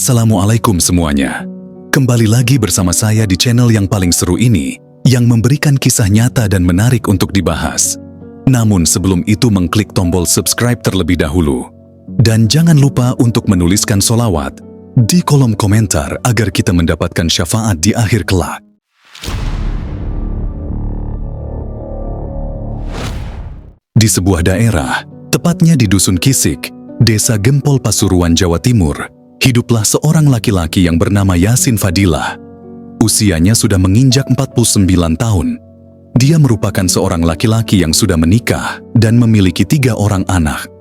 Assalamualaikum semuanya. Kembali lagi bersama saya di channel yang paling seru ini, yang memberikan kisah nyata dan menarik untuk dibahas. Namun sebelum itu mengklik tombol subscribe terlebih dahulu. Dan jangan lupa untuk menuliskan sholawat di kolom komentar agar kita mendapatkan syafaat di akhir kelak. Di sebuah daerah, tepatnya di Dusun Kisik, Desa Gempol Pasuruan, Jawa Timur, hiduplah seorang laki-laki yang bernama Yasin Fadilah. Usianya sudah menginjak 49 tahun. Dia merupakan seorang laki-laki yang sudah menikah dan memiliki 3 orang anak.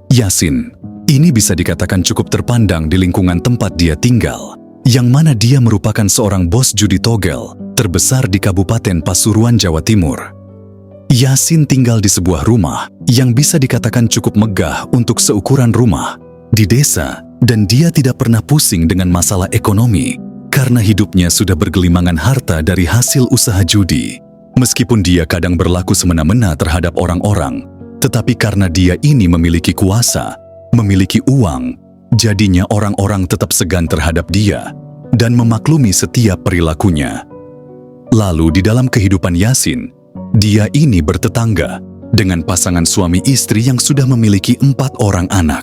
Yasin, ini bisa dikatakan cukup terpandang di lingkungan tempat dia tinggal, yang mana dia merupakan seorang bos judi togel terbesar di Kabupaten Pasuruan, Jawa Timur. Yasin tinggal di sebuah rumah yang bisa dikatakan cukup megah untuk seukuran rumah di desa, dan dia tidak pernah pusing dengan masalah ekonomi karena hidupnya sudah bergelimangan harta dari hasil usaha judi. Meskipun dia kadang berlaku semena-mena terhadap orang-orang, tetapi karena dia ini memiliki kuasa, memiliki uang, jadinya orang-orang tetap segan terhadap dia dan memaklumi setiap perilakunya. Lalu di dalam kehidupan Yasin, dia ini bertetangga dengan pasangan suami istri yang sudah memiliki 4 orang anak.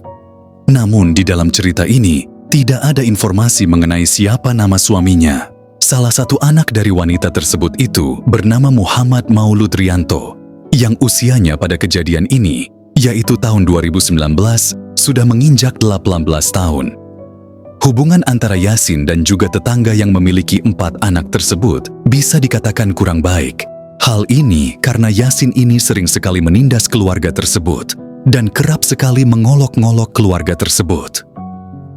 Namun di dalam cerita ini, tidak ada informasi mengenai siapa nama suaminya. Salah satu anak dari wanita tersebut itu bernama Muhammad Maulud Rianto, yang usianya pada kejadian ini, yaitu tahun 2019, sudah menginjak 18 tahun. Hubungan antara Yasin dan juga tetangga yang memiliki 4 anak tersebut bisa dikatakan kurang baik. Hal ini karena Yasin ini sering sekali menindas keluarga tersebut dan kerap sekali mengolok-ngolok keluarga tersebut.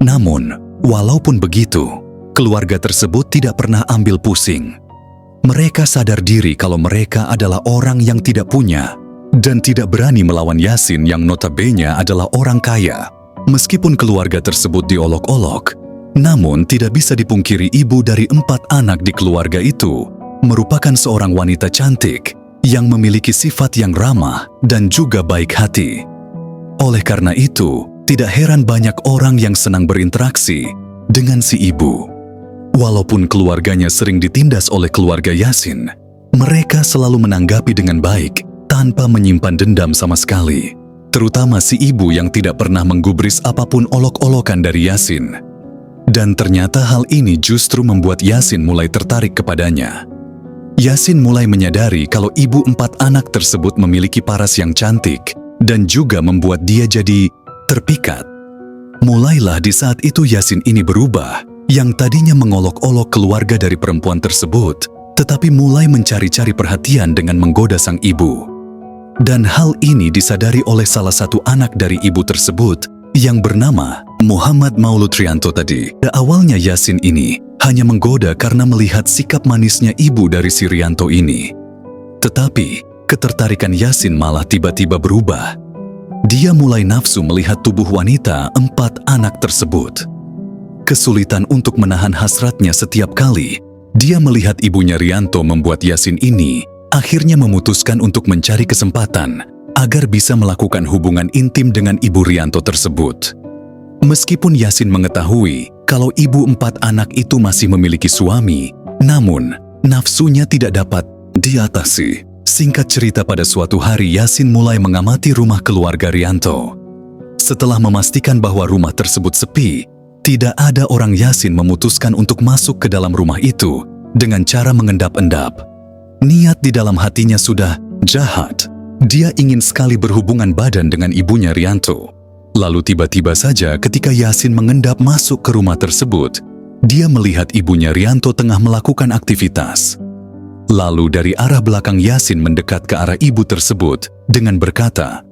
Namun, walaupun begitu, keluarga tersebut tidak pernah ambil pusing. Mereka sadar diri kalau mereka adalah orang yang tidak punya dan tidak berani melawan Yasin yang notabene adalah orang kaya. Meskipun keluarga tersebut diolok-olok, namun tidak bisa dipungkiri ibu dari 4 anak di keluarga itu merupakan seorang wanita cantik yang memiliki sifat yang ramah dan juga baik hati. Oleh karena itu, tidak heran banyak orang yang senang berinteraksi dengan si ibu. Walaupun keluarganya sering ditindas oleh keluarga Yasin, mereka selalu menanggapi dengan baik tanpa menyimpan dendam sama sekali. Terutama si ibu yang tidak pernah menggubris apapun olok-olokan dari Yasin. Dan ternyata hal ini justru membuat Yasin mulai tertarik kepadanya. Yasin mulai menyadari kalau ibu 4 anak tersebut memiliki paras yang cantik dan juga membuat dia jadi terpikat. Mulailah di saat itu Yasin ini berubah, yang tadinya mengolok-olok keluarga dari perempuan tersebut, tetapi mulai mencari-cari perhatian dengan menggoda sang ibu. Dan hal ini disadari oleh salah satu anak dari ibu tersebut yang bernama Muhammad Maulud Rianto tadi. Awalnya Yasin ini hanya menggoda karena melihat sikap manisnya ibu dari si Rianto ini. Tetapi ketertarikan Yasin malah tiba-tiba berubah. Dia mulai nafsu melihat tubuh wanita 4 anak tersebut. Kesulitan untuk menahan hasratnya setiap kali dia melihat ibunya Rianto membuat Yasin ini akhirnya memutuskan untuk mencari kesempatan agar bisa melakukan hubungan intim dengan ibu Rianto tersebut. Meskipun Yasin mengetahui kalau ibu 4 anak itu masih memiliki suami, namun nafsunya tidak dapat diatasi. Singkat cerita, pada suatu hari Yasin mulai mengamati rumah keluarga Rianto. Setelah memastikan bahwa rumah tersebut sepi, tidak ada orang, Yasin memutuskan untuk masuk ke dalam rumah itu dengan cara mengendap-endap. Niat di dalam hatinya sudah jahat. Dia ingin sekali berhubungan badan dengan ibunya Rianto. Lalu tiba-tiba saja ketika Yasin mengendap masuk ke rumah tersebut, dia melihat ibunya Rianto tengah melakukan aktivitas. Lalu dari arah belakang Yasin mendekat ke arah ibu tersebut dengan berkata,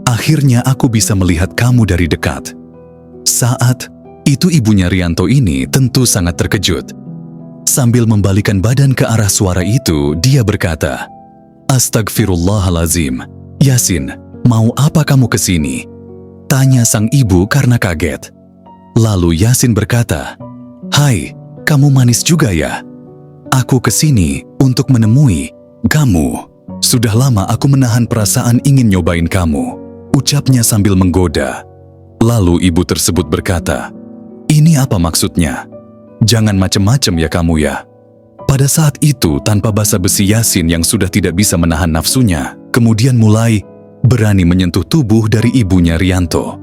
"Akhirnya aku bisa melihat kamu dari dekat." Saat itu ibunya Rianto ini tentu sangat terkejut. Sambil membalikan badan ke arah suara itu, dia berkata, "Astagfirullahalazim, Yasin, mau apa kamu kesini?" tanya sang ibu karena kaget. Lalu Yasin berkata, "Hai, kamu manis juga ya? Aku kesini untuk menemui kamu. Sudah lama aku menahan perasaan ingin nyobain kamu," ucapnya sambil menggoda. Lalu ibu tersebut berkata, Ini apa maksudnya? Jangan macem-macem ya kamu ya. Pada saat itu, tanpa basa-basi Yasin yang sudah tidak bisa menahan nafsunya, kemudian mulai berani menyentuh tubuh dari ibunya Rianto.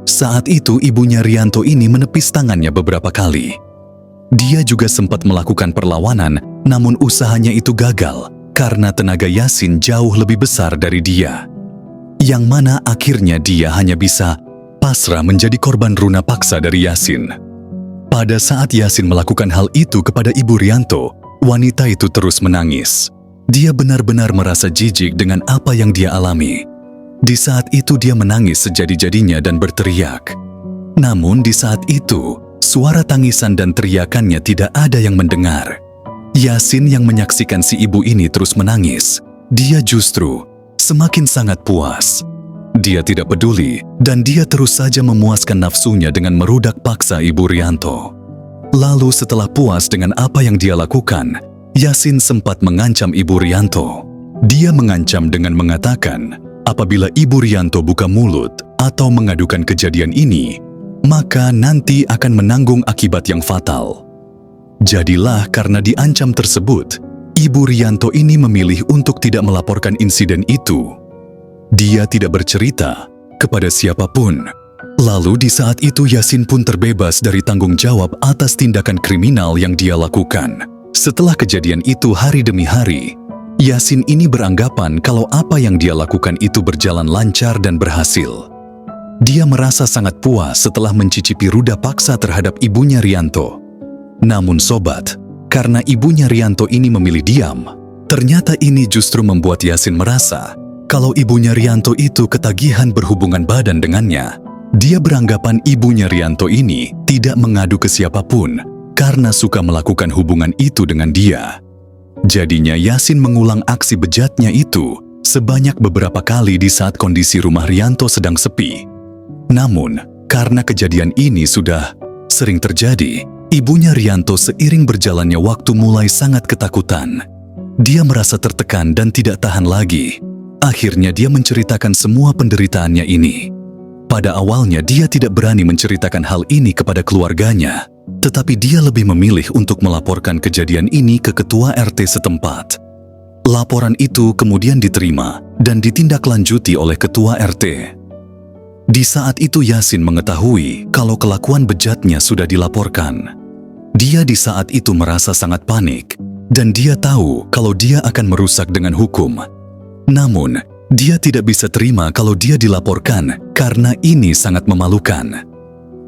Saat itu ibunya Rianto ini menepis tangannya beberapa kali. Dia juga sempat melakukan perlawanan, namun usahanya itu gagal karena tenaga Yasin jauh lebih besar dari dia. Yang mana akhirnya dia hanya bisa pasrah menjadi korban runa paksa dari Yasin. Pada saat Yasin melakukan hal itu kepada ibu Rianto, wanita itu terus menangis. Dia benar-benar merasa jijik dengan apa yang dia alami. Di saat itu dia menangis sejadi-jadinya dan berteriak. Namun di saat itu, suara tangisan dan teriakannya tidak ada yang mendengar. Yasin yang menyaksikan si ibu ini terus menangis, dia justru semakin sangat puas. Dia tidak peduli dan dia terus saja memuaskan nafsunya dengan merudak paksa ibu Rianto. Lalu setelah puas dengan apa yang dia lakukan, Yasin sempat mengancam ibu Rianto. Dia mengancam dengan mengatakan, apabila ibu Rianto buka mulut atau mengadukan kejadian ini, maka nanti akan menanggung akibat yang fatal. Jadilah karena diancam tersebut, ibu Rianto ini memilih untuk tidak melaporkan insiden itu. Dia tidak bercerita kepada siapapun. Lalu di saat itu Yasin pun terbebas dari tanggung jawab atas tindakan kriminal yang dia lakukan. Setelah kejadian itu hari demi hari, Yasin ini beranggapan kalau apa yang dia lakukan itu berjalan lancar dan berhasil. Dia merasa sangat puas setelah mencicipi ruda paksa terhadap ibunya Rianto. Namun sobat, karena ibunya Rianto ini memilih diam, ternyata ini justru membuat Yasin merasa kalau ibunya Rianto itu ketagihan berhubungan badan dengannya. Dia beranggapan ibunya Rianto ini tidak mengadu ke siapapun karena suka melakukan hubungan itu dengan dia. Jadinya Yasin mengulang aksi bejatnya itu sebanyak beberapa kali di saat kondisi rumah Rianto sedang sepi. Namun, karena kejadian ini sudah sering terjadi, ibunya Rianto seiring berjalannya waktu mulai sangat ketakutan. Dia merasa tertekan dan tidak tahan lagi. Akhirnya dia menceritakan semua penderitaannya ini. Pada awalnya dia tidak berani menceritakan hal ini kepada keluarganya, tetapi dia lebih memilih untuk melaporkan kejadian ini ke ketua RT setempat. Laporan itu kemudian diterima dan ditindaklanjuti oleh ketua RT. Di saat itu Yasin mengetahui kalau kelakuan bejatnya sudah dilaporkan. Dia di saat itu merasa sangat panik dan dia tahu kalau dia akan merusak dengan hukum. Namun, dia tidak bisa terima kalau dia dilaporkan karena ini sangat memalukan.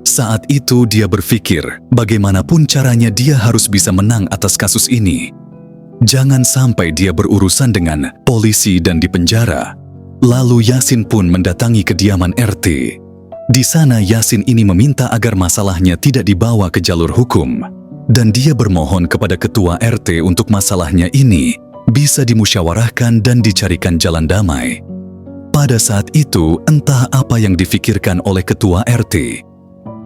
Saat itu dia berpikir bagaimanapun caranya dia harus bisa menang atas kasus ini. Jangan sampai dia berurusan dengan polisi dan dipenjara. Lalu Yasin pun mendatangi kediaman RT. Di sana Yasin ini meminta agar masalahnya tidak dibawa ke jalur hukum. Dan dia bermohon kepada ketua RT untuk masalahnya ini bisa dimusyawarahkan dan dicarikan jalan damai. Pada saat itu entah apa yang difikirkan oleh ketua RT.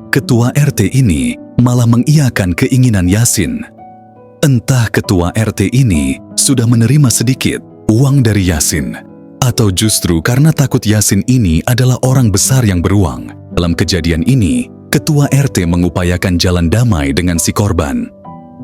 Ketua RT ini malah mengiyakan keinginan Yasin. Entah ketua RT ini sudah menerima sedikit uang dari Yasin, atau justru karena takut Yasin ini adalah orang besar yang beruang. Dalam kejadian ini, ketua RT mengupayakan jalan damai dengan si korban.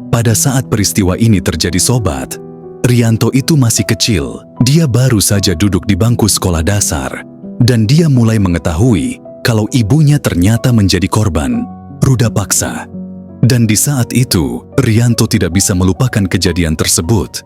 Pada saat peristiwa ini terjadi sobat, Rianto itu masih kecil. Dia baru saja duduk di bangku sekolah dasar, dan dia mulai mengetahui kalau ibunya ternyata menjadi korban ruda paksa. Dan di saat itu, Rianto tidak bisa melupakan kejadian tersebut.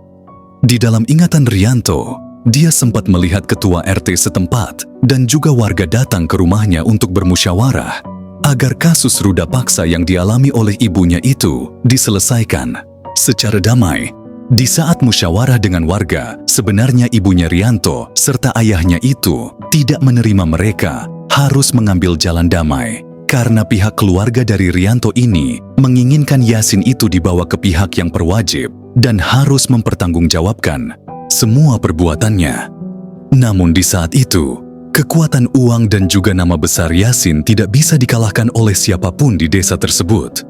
Di dalam ingatan Rianto, dia sempat melihat ketua RT setempat dan juga warga datang ke rumahnya untuk bermusyawarah agar kasus ruda paksa yang dialami oleh ibunya itu diselesaikan secara damai. Di saat musyawarah dengan warga, sebenarnya ibunya Rianto serta ayahnya itu tidak menerima mereka harus mengambil jalan damai. Karena pihak keluarga dari Rianto ini menginginkan Yasin itu dibawa ke pihak yang berwajib dan harus mempertanggungjawabkan semua perbuatannya. Namun di saat itu, kekuatan uang dan juga nama besar Yasin tidak bisa dikalahkan oleh siapapun di desa tersebut.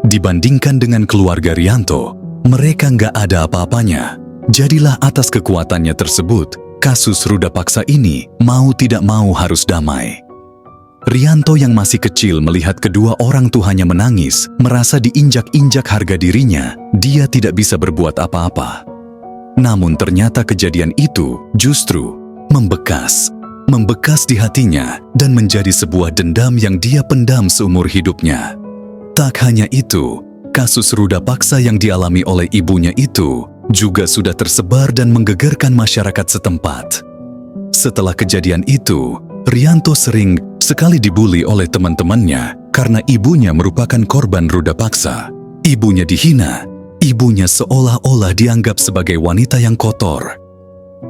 Dibandingkan dengan keluarga Rianto, mereka nggak ada apa-apanya. Jadilah atas kekuatannya tersebut, kasus ruda paksa ini mau tidak mau harus damai. Rianto yang masih kecil melihat kedua orang tuanya menangis, merasa diinjak-injak harga dirinya, dia tidak bisa berbuat apa-apa. Namun ternyata kejadian itu justru membekas di hatinya dan menjadi sebuah dendam yang dia pendam seumur hidupnya. Tak hanya itu, kasus ruda paksa yang dialami oleh ibunya itu juga sudah tersebar dan menggegerkan masyarakat setempat. Setelah kejadian itu, Rianto sering sekali dibuli oleh teman-temannya karena ibunya merupakan korban ruda paksa. Ibunya dihina, ibunya seolah-olah dianggap sebagai wanita yang kotor.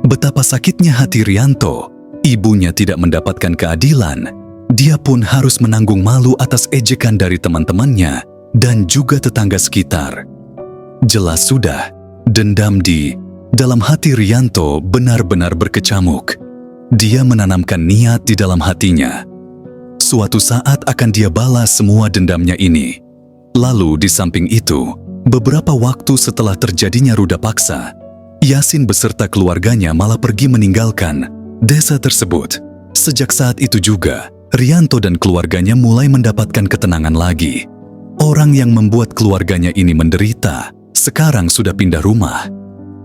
Betapa sakitnya hati Rianto, ibunya tidak mendapatkan keadilan. Dia pun harus menanggung malu atas ejekan dari teman-temannya dan juga tetangga sekitar. Jelas sudah, dendam di dalam hati Rianto benar-benar berkecamuk. Dia menanamkan niat di dalam hatinya. Suatu saat akan dia balas semua dendamnya ini. Lalu di samping itu, beberapa waktu setelah terjadinya ruda paksa, Yasin beserta keluarganya malah pergi meninggalkan desa tersebut. Sejak saat itu juga, Rianto dan keluarganya mulai mendapatkan ketenangan lagi. Orang yang membuat keluarganya ini menderita, sekarang sudah pindah rumah.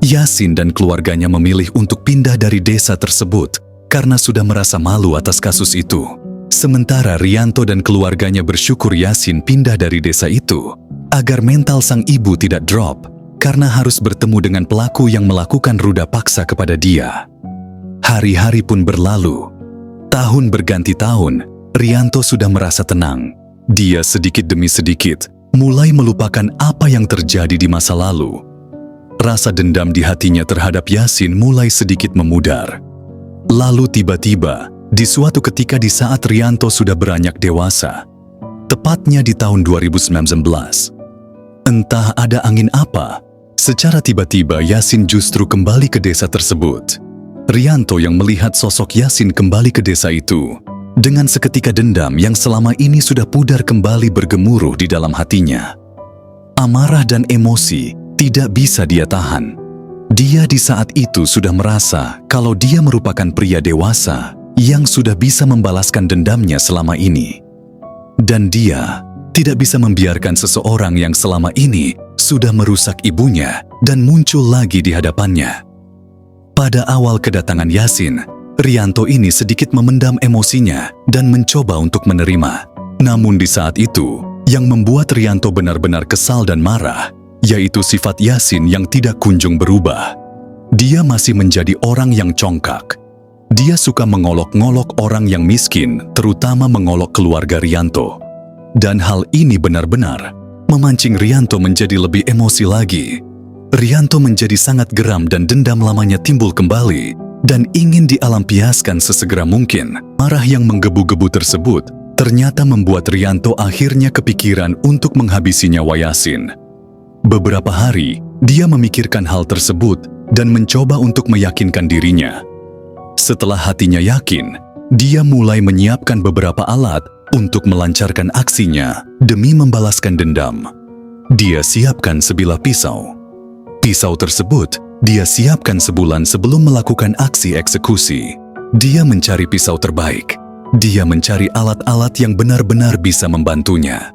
Yasin dan keluarganya memilih untuk pindah dari desa tersebut karena sudah merasa malu atas kasus itu. Sementara Rianto dan keluarganya bersyukur Yasin pindah dari desa itu, agar mental sang ibu tidak drop, karena harus bertemu dengan pelaku yang melakukan ruda paksa kepada dia. Hari-hari pun berlalu. Tahun berganti tahun, Rianto sudah merasa tenang. Dia sedikit demi sedikit mulai melupakan apa yang terjadi di masa lalu. Rasa dendam di hatinya terhadap Yasin mulai sedikit memudar. Lalu tiba-tiba, di suatu ketika di saat Rianto sudah beranjak dewasa, tepatnya di tahun 2019, entah ada angin apa, secara tiba-tiba Yasin justru kembali ke desa tersebut. Rianto yang melihat sosok Yasin kembali ke desa itu, dengan seketika dendam yang selama ini sudah pudar kembali bergemuruh di dalam hatinya. Amarah dan emosi tidak bisa dia tahan. Dia di saat itu sudah merasa kalau dia merupakan pria dewasa yang sudah bisa membalaskan dendamnya selama ini. Dan dia tidak bisa membiarkan seseorang yang selama ini sudah merusak ibunya dan muncul lagi di hadapannya. Pada awal kedatangan Yasin, Rianto ini sedikit memendam emosinya dan mencoba untuk menerima. Namun di saat itu, yang membuat Rianto benar-benar kesal dan marah, yaitu sifat Yasin yang tidak kunjung berubah. Dia masih menjadi orang yang congkak. Dia suka mengolok-ngolok orang yang miskin, terutama mengolok keluarga Rianto. Dan hal ini benar-benar memancing Rianto menjadi lebih emosi lagi. Rianto menjadi sangat geram dan dendam lamanya timbul kembali dan ingin dialampiaskan sesegera mungkin. Marah yang menggebu-gebu tersebut ternyata membuat Rianto akhirnya kepikiran untuk menghabisi nyawa Yasin. Beberapa hari, dia memikirkan hal tersebut dan mencoba untuk meyakinkan dirinya. Setelah hatinya yakin, dia mulai menyiapkan beberapa alat untuk melancarkan aksinya demi membalaskan dendam. Dia siapkan sebilah pisau. Pisau tersebut dia siapkan sebulan sebelum melakukan aksi eksekusi. Dia mencari pisau terbaik. Dia mencari alat-alat yang benar-benar bisa membantunya.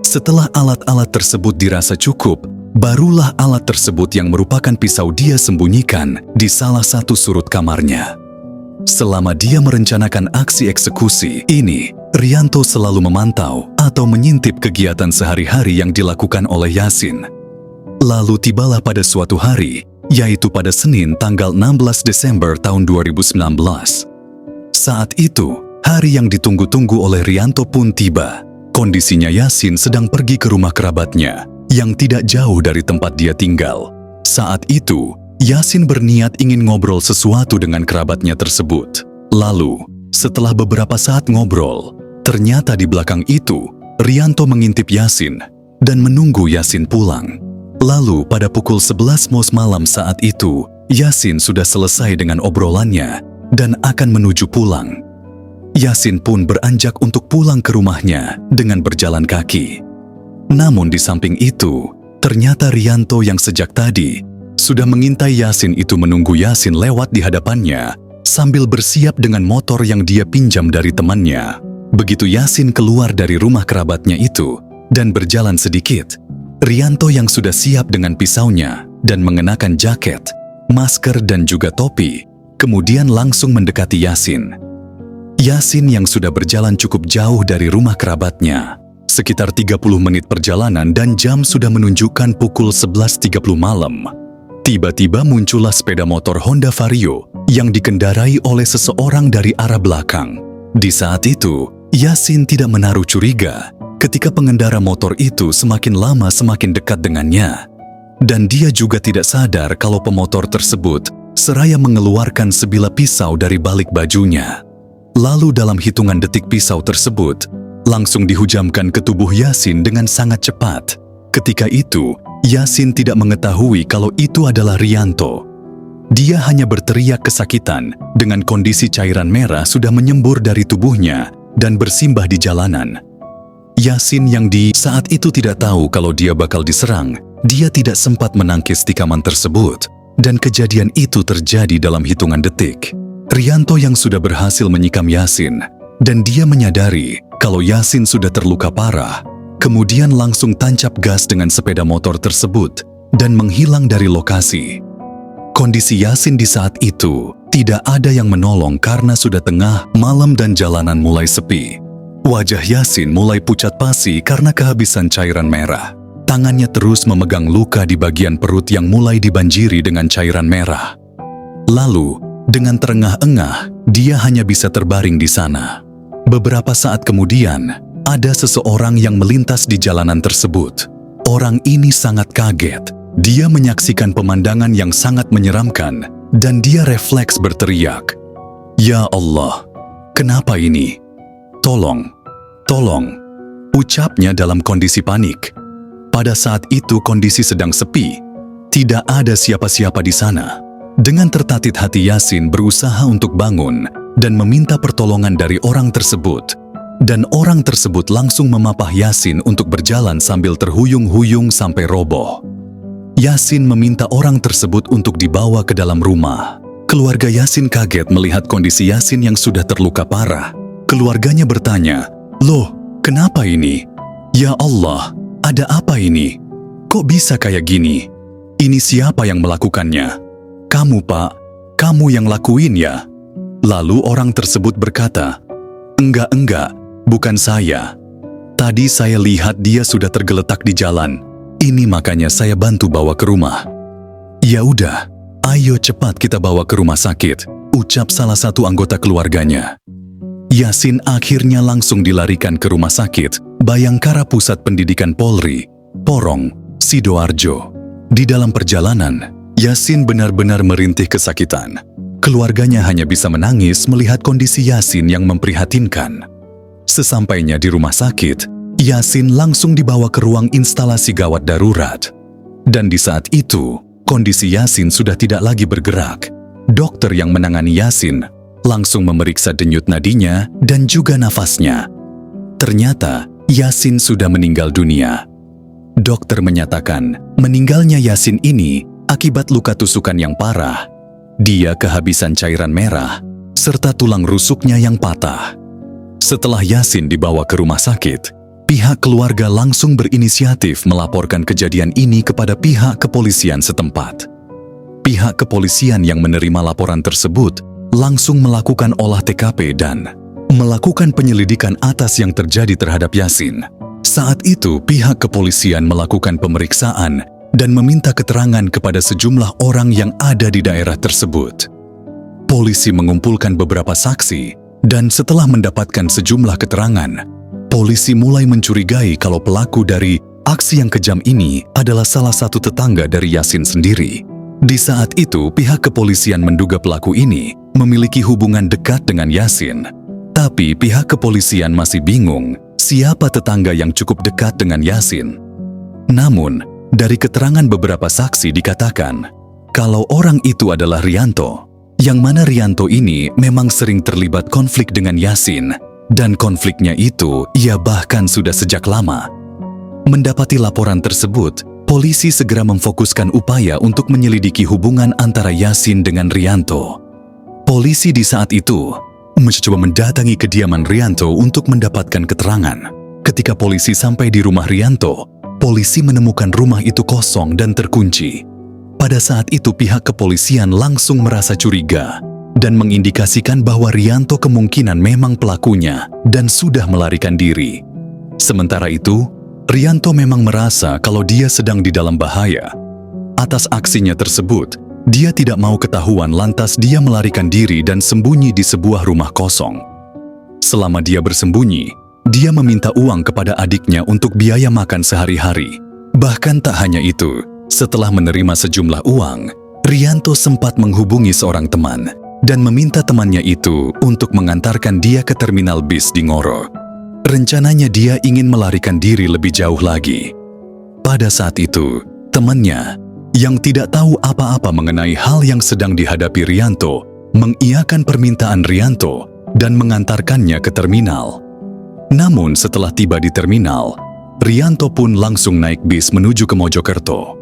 Setelah alat-alat tersebut dirasa cukup, barulah alat tersebut yang merupakan pisau dia sembunyikan di salah satu surut kamarnya. Selama dia merencanakan aksi eksekusi ini, Rianto selalu memantau atau menyintip kegiatan sehari-hari yang dilakukan oleh Yasin. Lalu tibalah pada suatu hari, yaitu pada Senin tanggal 16 Desember tahun 2019. Saat itu, hari yang ditunggu-tunggu oleh Rianto pun tiba. Kondisinya Yasin sedang pergi ke rumah kerabatnya yang tidak jauh dari tempat dia tinggal. Saat itu, Yasin berniat ingin ngobrol sesuatu dengan kerabatnya tersebut. Lalu, setelah beberapa saat ngobrol, ternyata di belakang itu, Rianto mengintip Yasin dan menunggu Yasin pulang. Lalu pada pukul 11 malam saat itu, Yasin sudah selesai dengan obrolannya dan akan menuju pulang. Yasin pun beranjak untuk pulang ke rumahnya dengan berjalan kaki. Namun di samping itu, ternyata Rianto yang sejak tadi sudah mengintai Yasin itu menunggu Yasin lewat di hadapannya sambil bersiap dengan motor yang dia pinjam dari temannya. Begitu Yasin keluar dari rumah kerabatnya itu dan berjalan sedikit, Rianto yang sudah siap dengan pisaunya dan mengenakan jaket, masker dan juga topi, kemudian langsung mendekati Yasin. Yasin yang sudah berjalan cukup jauh dari rumah kerabatnya, sekitar 30 menit perjalanan dan jam sudah menunjukkan pukul 11.30 malam. Tiba-tiba muncullah sepeda motor Honda Vario yang dikendarai oleh seseorang dari arah belakang. Di saat itu, Yasin tidak menaruh curiga ketika pengendara motor itu semakin lama semakin dekat dengannya. Dan dia juga tidak sadar kalau pemotor tersebut seraya mengeluarkan sebilah pisau dari balik bajunya. Lalu dalam hitungan detik pisau tersebut langsung dihujamkan ke tubuh Yasin dengan sangat cepat. Ketika itu, Yasin tidak mengetahui kalau itu adalah Rianto. Dia hanya berteriak kesakitan dengan kondisi cairan merah sudah menyembur dari tubuhnya dan bersimbah di jalanan. Yasin yang di saat itu tidak tahu kalau dia bakal diserang, dia tidak sempat menangkis tikaman tersebut, dan kejadian itu terjadi dalam hitungan detik. Rianto yang sudah berhasil menyikam Yasin, dan dia menyadari kalau Yasin sudah terluka parah, kemudian langsung tancap gas dengan sepeda motor tersebut dan menghilang dari lokasi. Kondisi Yasin di saat itu tidak ada yang menolong karena sudah tengah malam dan jalanan mulai sepi. Wajah Yasin mulai pucat pasi karena kehabisan cairan merah. Tangannya terus memegang luka di bagian perut yang mulai dibanjiri dengan cairan merah. Lalu, dengan terengah-engah, dia hanya bisa terbaring di sana. Beberapa saat kemudian, ada seseorang yang melintas di jalanan tersebut. Orang ini sangat kaget. Dia menyaksikan pemandangan yang sangat menyeramkan dan dia refleks berteriak, "Ya Allah, kenapa ini? Tolong, tolong!" Ucapnya dalam kondisi panik. Pada saat itu kondisi sedang sepi. Tidak ada siapa-siapa di sana. Dengan tertatih hati Yasin berusaha untuk bangun dan meminta pertolongan dari orang tersebut. Dan orang tersebut langsung memapah Yasin untuk berjalan sambil terhuyung-huyung sampai roboh. Yasin meminta orang tersebut untuk dibawa ke dalam rumah. Keluarga Yasin kaget melihat kondisi Yasin yang sudah terluka parah. Keluarganya bertanya, "Loh, kenapa ini? Ya Allah, ada apa ini? Kok bisa kayak gini? Ini siapa yang melakukannya?" "Kamu, Pak. Kamu yang lakuin ya?" Lalu orang tersebut berkata, Enggak. Bukan saya. Tadi saya lihat dia sudah tergeletak di jalan. Ini makanya saya bantu bawa ke rumah." "Ya udah, ayo cepat kita bawa ke rumah sakit," ucap salah satu anggota keluarganya. Yasin akhirnya langsung dilarikan ke rumah sakit Bayangkara Pusat Pendidikan Polri, Porong, Sidoarjo. Di dalam perjalanan, Yasin benar-benar merintih kesakitan. Keluarganya hanya bisa menangis melihat kondisi Yasin yang memprihatinkan. Sesampainya di rumah sakit, Yasin langsung dibawa ke ruang instalasi gawat darurat. Dan di saat itu, kondisi Yasin sudah tidak lagi bergerak. Dokter yang menangani Yasin langsung memeriksa denyut nadinya dan juga nafasnya. Ternyata, Yasin sudah meninggal dunia. Dokter menyatakan, meninggalnya Yasin ini akibat luka tusukan yang parah. Dia kehabisan cairan merah, serta tulang rusuknya yang patah. Setelah Yasin dibawa ke rumah sakit, pihak keluarga langsung berinisiatif melaporkan kejadian ini kepada pihak kepolisian setempat. Pihak kepolisian yang menerima laporan tersebut langsung melakukan olah TKP dan melakukan penyelidikan atas yang terjadi terhadap Yasin. Saat itu pihak kepolisian melakukan pemeriksaan dan meminta keterangan kepada sejumlah orang yang ada di daerah tersebut. Polisi mengumpulkan beberapa saksi, dan setelah mendapatkan sejumlah keterangan, polisi mulai mencurigai kalau pelaku dari aksi yang kejam ini adalah salah satu tetangga dari Yasin sendiri. Di saat itu, pihak kepolisian menduga pelaku ini memiliki hubungan dekat dengan Yasin. Tapi pihak kepolisian masih bingung siapa tetangga yang cukup dekat dengan Yasin. Namun, dari keterangan beberapa saksi dikatakan kalau orang itu adalah Rianto, yang mana Rianto ini memang sering terlibat konflik dengan Yasin, dan konfliknya itu ia bahkan sudah sejak lama. Mendapati laporan tersebut, polisi segera memfokuskan upaya untuk menyelidiki hubungan antara Yasin dengan Rianto. Polisi di saat itu mencoba mendatangi kediaman Rianto untuk mendapatkan keterangan. Ketika polisi sampai di rumah Rianto, polisi menemukan rumah itu kosong dan terkunci. Pada saat itu pihak kepolisian langsung merasa curiga dan mengindikasikan bahwa Rianto kemungkinan memang pelakunya dan sudah melarikan diri. Sementara itu, Rianto memang merasa kalau dia sedang di dalam bahaya. Atas aksinya tersebut, dia tidak mau ketahuan lantas dia melarikan diri dan sembunyi di sebuah rumah kosong. Selama dia bersembunyi, dia meminta uang kepada adiknya untuk biaya makan sehari-hari. Bahkan tak hanya itu, setelah menerima sejumlah uang, Rianto sempat menghubungi seorang teman dan meminta temannya itu untuk mengantarkan dia ke terminal bis di Ngoro. Rencananya dia ingin melarikan diri lebih jauh lagi. Pada saat itu, temannya yang tidak tahu apa-apa mengenai hal yang sedang dihadapi Rianto mengiyakan permintaan Rianto dan mengantarkannya ke terminal. Namun setelah tiba di terminal, Rianto pun langsung naik bis menuju ke Mojokerto.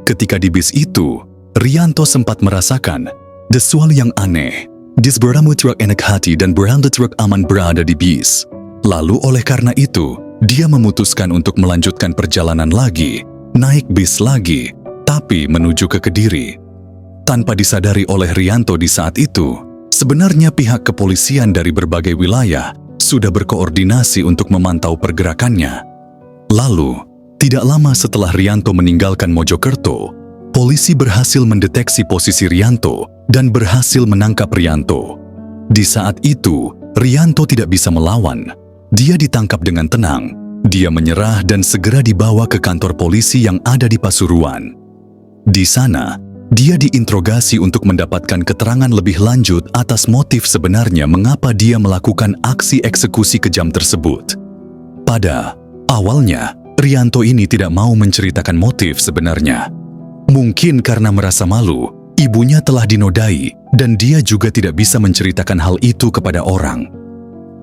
Ketika di bis itu, Rianto sempat merasakan sesuatu yang aneh. Dis beramu truk enak hati dan beranda truk aman berada di bis. Lalu oleh karena itu, dia memutuskan untuk melanjutkan perjalanan lagi, naik bis lagi, tapi menuju ke Kediri. Tanpa disadari oleh Rianto di saat itu, sebenarnya pihak kepolisian dari berbagai wilayah sudah berkoordinasi untuk memantau pergerakannya. Lalu, tidak lama setelah Rianto meninggalkan Mojokerto, polisi berhasil mendeteksi posisi Rianto dan berhasil menangkap Rianto. Di saat itu, Rianto tidak bisa melawan. Dia ditangkap dengan tenang. Dia menyerah dan segera dibawa ke kantor polisi yang ada di Pasuruan. Di sana, dia diinterogasi untuk mendapatkan keterangan lebih lanjut atas motif sebenarnya mengapa dia melakukan aksi eksekusi kejam tersebut. Pada awalnya, Rianto ini tidak mau menceritakan motif sebenarnya. Mungkin karena merasa malu, ibunya telah dinodai dan dia juga tidak bisa menceritakan hal itu kepada orang.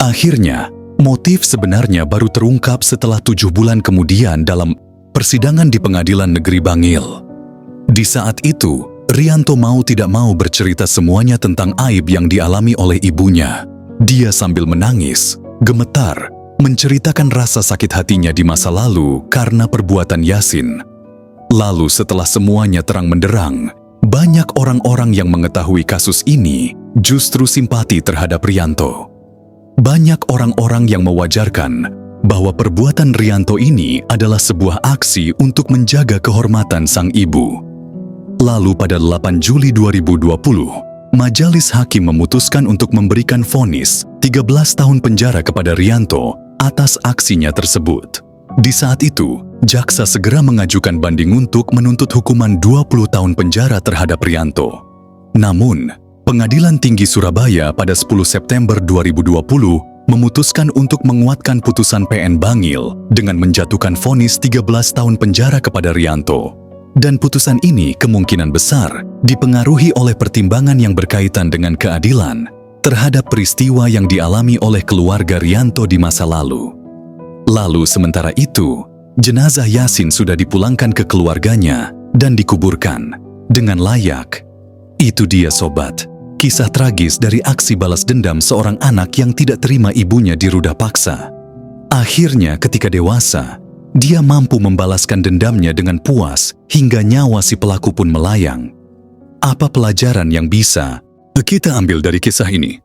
Akhirnya, motif sebenarnya baru terungkap setelah 7 bulan kemudian dalam persidangan di Pengadilan Negeri Bangil. Di saat itu, Rianto mau tidak mau bercerita semuanya tentang aib yang dialami oleh ibunya. Dia sambil menangis, gemetar, menceritakan rasa sakit hatinya di masa lalu karena perbuatan Yasin. Lalu setelah semuanya terang menderang, banyak orang-orang yang mengetahui kasus ini justru simpati terhadap Rianto. Banyak orang-orang yang mewajarkan bahwa perbuatan Rianto ini adalah sebuah aksi untuk menjaga kehormatan sang ibu. Lalu pada 8 Juli 2020, Majelis Hakim memutuskan untuk memberikan vonis 13 tahun penjara kepada Rianto atas aksinya tersebut. Di saat itu, jaksa segera mengajukan banding untuk menuntut hukuman 20 tahun penjara terhadap Rianto. Namun, Pengadilan Tinggi Surabaya pada 10 September 2020 memutuskan untuk menguatkan putusan PN Bangil dengan menjatuhkan vonis 13 tahun penjara kepada Rianto. Dan putusan ini kemungkinan besar dipengaruhi oleh pertimbangan yang berkaitan dengan keadilan terhadap peristiwa yang dialami oleh keluarga Rianto di masa lalu. Lalu sementara itu, jenazah Yasin sudah dipulangkan ke keluarganya dan dikuburkan dengan layak. Itu dia sobat, kisah tragis dari aksi balas dendam seorang anak yang tidak terima ibunya dirudah paksa. Akhirnya ketika dewasa, dia mampu membalaskan dendamnya dengan puas hingga nyawa si pelaku pun melayang. Apa pelajaran yang bisa kita ambil dari kisah ini?